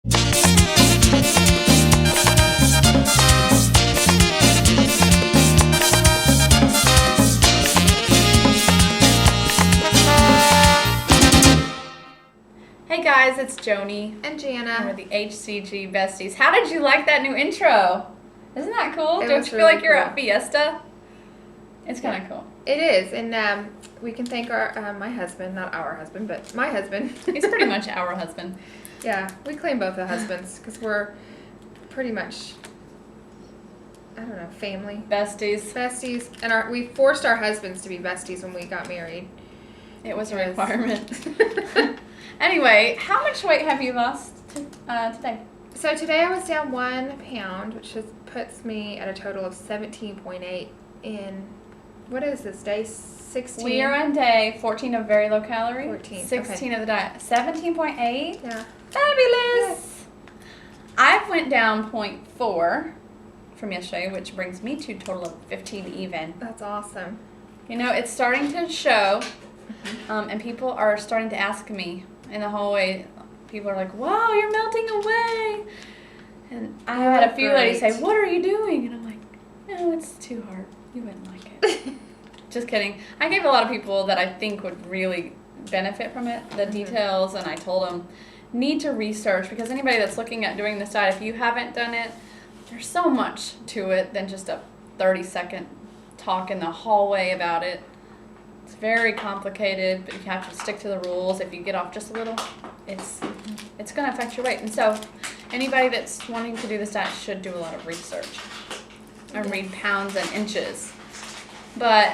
Hey guys, it's Joni and Jana. And we're the HCG Besties. How did you like that new intro? Isn't that cool? Don't you feel really like you're cool. at Fiesta? It's kind of cool. It is, and we can thank our my husband, not our husband, but my husband. He's pretty much our husband. Yeah, we claim both the husbands because we're pretty much, I don't know, family. Besties. And we forced our husbands to be besties when we got married. It was a requirement. Anyway, how much weight have you lost today? So today I was down 1 pound, which puts me at a total of 17.8 in, what is this, day 16? We are on day 14 of very low calorie. 14. 16 of the diet. 17.8? Yeah. Fabulous! Yes. I went down 0.4 from yesterday, which brings me to a total of 15 even. That's awesome. You know, it's starting to show, and people are starting to ask me in the hallway. People are like, wow, you're melting away. And I had a few ladies say, what are you doing? And I'm like, no, it's too hard. You wouldn't like it. Just kidding. I gave a lot of people that I think would really benefit from it, the details, and I told them, need to research, because anybody that's looking at doing this diet, if you haven't done it, there's so much to it than just a 30-second talk in the hallway about it. It's very complicated, but you have to stick to the rules. If you get off just a little, it's going to affect your weight. And so anybody that's wanting to do this diet should do a lot of research and read pounds and inches. But,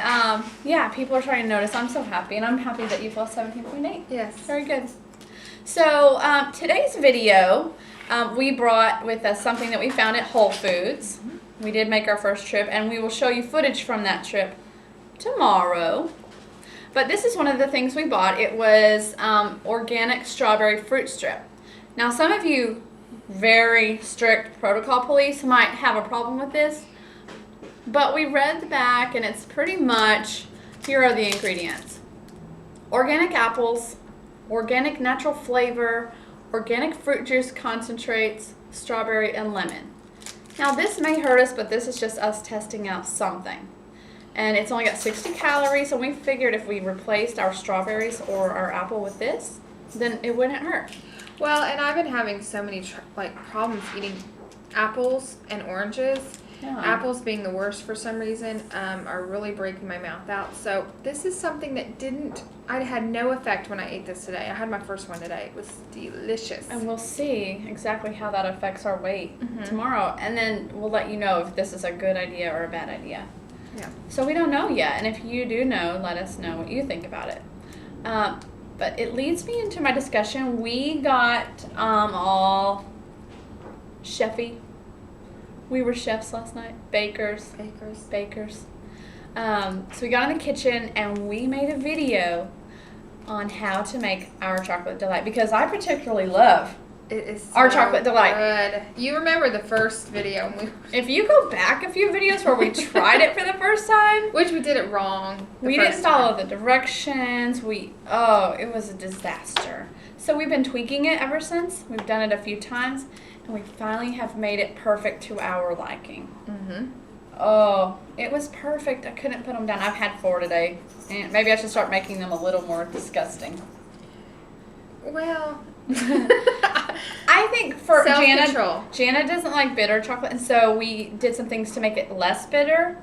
yeah, people are trying to notice. I'm so happy, and I'm happy that you've lost 17.8. Yes. Very good. So today's video, we brought with us something that we found at Whole Foods. We did make our first trip, and we will show you footage from that trip tomorrow. But this is one of the things we bought. It was organic strawberry fruit strip. Now, some of you very strict protocol police might have a problem with this, but we read the back, and it's pretty much, here are the ingredients. Organic apples, organic natural flavor, organic fruit juice concentrates, strawberry, and lemon. Now, this may hurt us, but this is just us testing out something. And it's only got 60 calories, and we figured if we replaced our strawberries or our apple with this, then it wouldn't hurt. Well, and I've been having so many problems eating apples and oranges. Yeah. Apples being the worst for some reason, are really breaking my mouth out. So this is something that I had no effect when I ate this today. I had my first one today. It was delicious. And we'll see exactly how that affects our weight tomorrow. And then we'll let you know if this is a good idea or a bad idea. Yeah. So we don't know yet, and if you do know, let us know what you think about it. But it leads me into my discussion. We got all chefy. We were chefs last night. Bakers. So we got in the kitchen, and we made a video on how to make our chocolate delight, because I particularly love it is our chocolate delight. Good. You remember the first video? If you go back a few videos where we tried it for the first time, which we did it wrong. We didn't follow the directions. It was a disaster. So we've been tweaking it ever since. We've done it a few times, and we finally have made it perfect to our liking. Oh, it was perfect. I couldn't put them down. I've had 4 today, and maybe I should start making them a little more disgusting. Well, I think for self-control. Jana doesn't like bitter chocolate, and so we did some things to make it less bitter.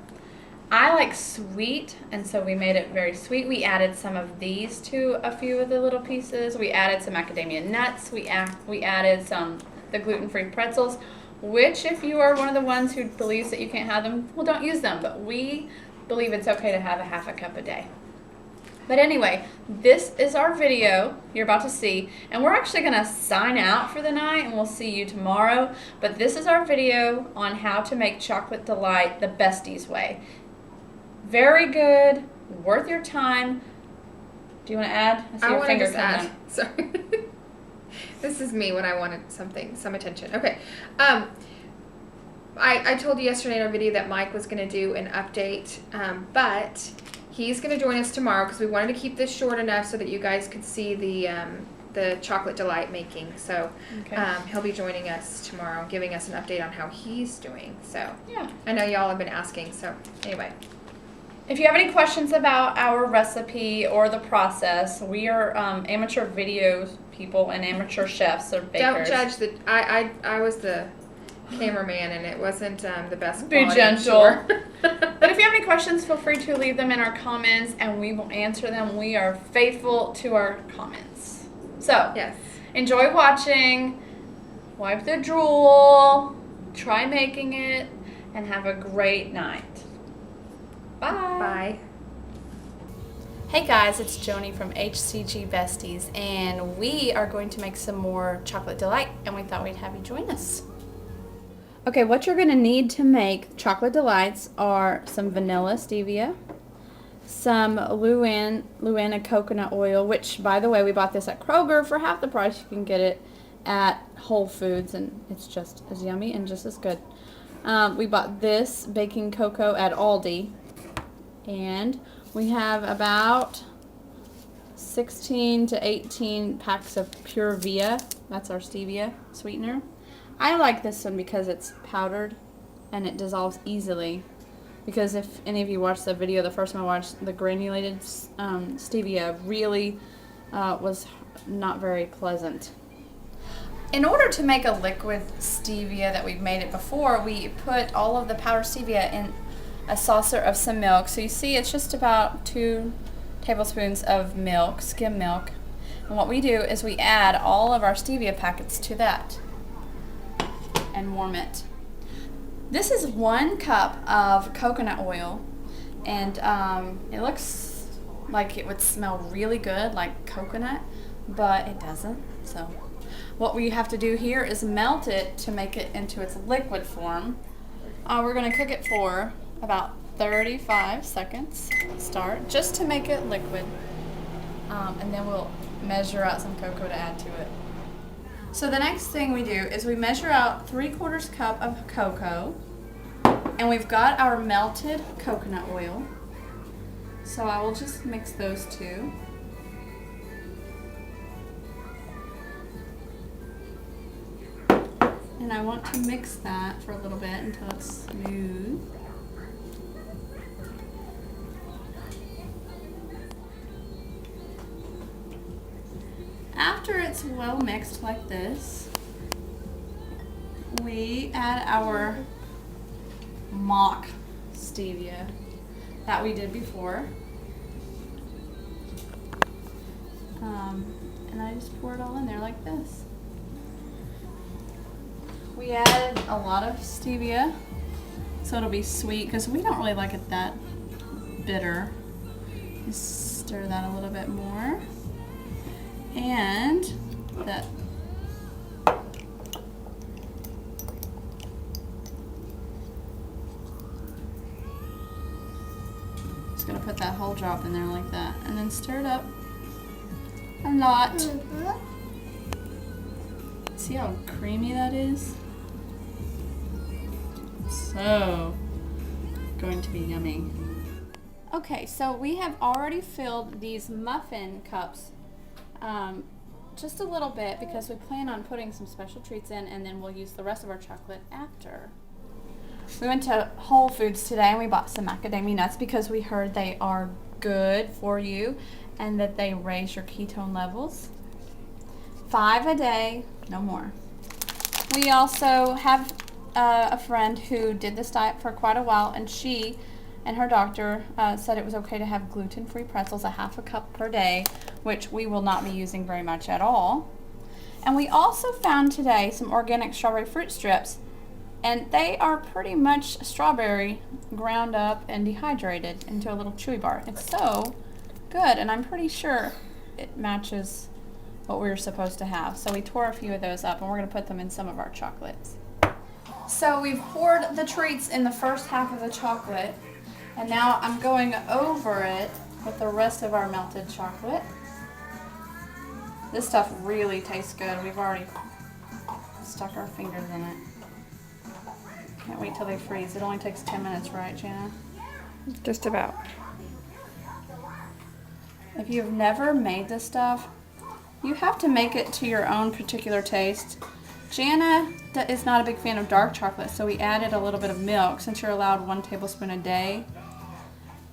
I like sweet, and so we made it very sweet. We added some of these to a few of the little pieces. We added some macadamia nuts. We added the gluten-free pretzels, which if you are one of the ones who believes that you can't have them, well, don't use them. But we believe it's okay to have a half a cup a day. But anyway, this is our video you're about to see, and we're actually going to sign out for the night, and we'll see you tomorrow. But this is our video on how to make chocolate delight the Besties way. Very good, worth your time. Do you want to add? I want to just add. Sorry. This is me when I wanted some attention. Okay. I told you yesterday in our video that Mike was going to do an update, but he's going to join us tomorrow because we wanted to keep this short enough so that you guys could see the the chocolate delight making. So Okay. he'll be joining us tomorrow, giving us an update on how he's doing. So Yeah. I know y'all have been asking. So anyway. If you have any questions about our recipe or the process, we are amateur video people and amateur chefs or bakers. Don't judge the. I was the cameraman, and it wasn't the best Be quality. I'm gentle. sure. But if you have any questions, feel free to leave them in our comments, and we will answer them. We are faithful to our comments. So Yes. enjoy watching. Wipe the drool. Try making it, and have a great night. Bye. Bye. Hey guys, it's Joni from HCG Besties, and we are going to make some more chocolate delight, and we thought we'd have you join us. Okay, what you're going to need to make chocolate delights are some vanilla stevia, some Luana coconut oil, which, by the way, we bought this at Kroger for half the price. You can get it at Whole Foods, and it's just as yummy and just as good. We bought this baking cocoa at Aldi, and we have about 16 to 18 packs of pure Via. That's our stevia sweetener. I like this one because it's powdered and it dissolves easily. Because if any of you watched the video, the first time I watched, the granulated stevia really was not very pleasant. In order to make a liquid stevia that we've made it before, we put all of the powdered stevia in a saucer of some milk. So you see it's just about 2 tablespoons of milk, skim milk. And what we do is we add all of our stevia packets to that and warm it. This is 1 cup of coconut oil, and it looks like it would smell really good like coconut, but it doesn't. So what we have to do here is melt it to make it into its liquid form. We're going to cook it for about 35 seconds start, just to make it liquid, and then we'll measure out some cocoa to add to it. So the next thing we do is we measure out 3/4 cup of cocoa, and we've got our melted coconut oil. So I will just mix those two. And I want to mix that for a little bit until it's smooth. After it's well mixed like this, we add our mock stevia that we did before. And I just pour it all in there like this. We added a lot of stevia, so it'll be sweet, because we don't really like it that bitter. Just stir that a little bit more. And that just gonna put that whole drop in there like that, and then stir it up a lot. See how creamy that is? So going to be yummy. Okay, so we have already filled these muffin cups just a little bit, because we plan on putting some special treats in, and then we'll use the rest of our chocolate after. We went to Whole Foods today and we bought some macadamia nuts because we heard they are good for you and that they raise your ketone levels. 5 a day, no more. We also have a friend who did this diet for quite a while, and she and her doctor said it was okay to have gluten-free pretzels, a 1/2 cup per day, which we will not be using very much at all. And we also found today some organic strawberry fruit strips, and they are pretty much strawberry ground up and dehydrated into a little chewy bar. It's so good, and I'm pretty sure it matches what we were supposed to have. So we tore a few of those up, and we're going to put them in some of our chocolates. So we've poured the treats in the first half of the chocolate, and now I'm going over it with the rest of our melted chocolate. This stuff really tastes good. We've already stuck our fingers in it. Can't wait till they freeze. It only takes 10 minutes, right, Jana? Just about. If you've never made this stuff, You have to make it to your own particular taste. Jana is not a big fan of dark chocolate, so we added a little bit of milk since you're allowed 1 tablespoon a day.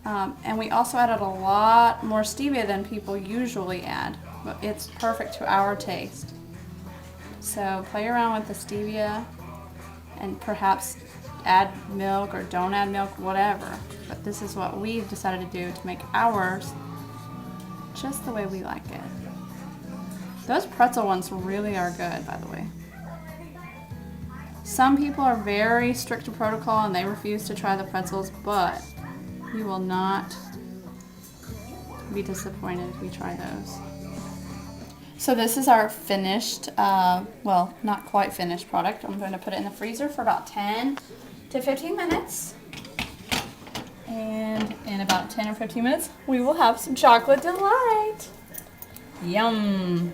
And we also added a lot more stevia than people usually add, but it's perfect to our taste. So play around with the stevia and perhaps add milk or don't add milk, whatever. But this is what we've decided to do to make ours just the way we like it. Those pretzel ones really are good, by the way. Some people are very strict to protocol and they refuse to try the pretzels, but you will not be disappointed if we try those. So this is our finished, well, not quite finished product. I'm going to put it in the freezer for about 10 to 15 minutes. And in about 10 or 15 minutes, we will have some chocolate delight. Yum.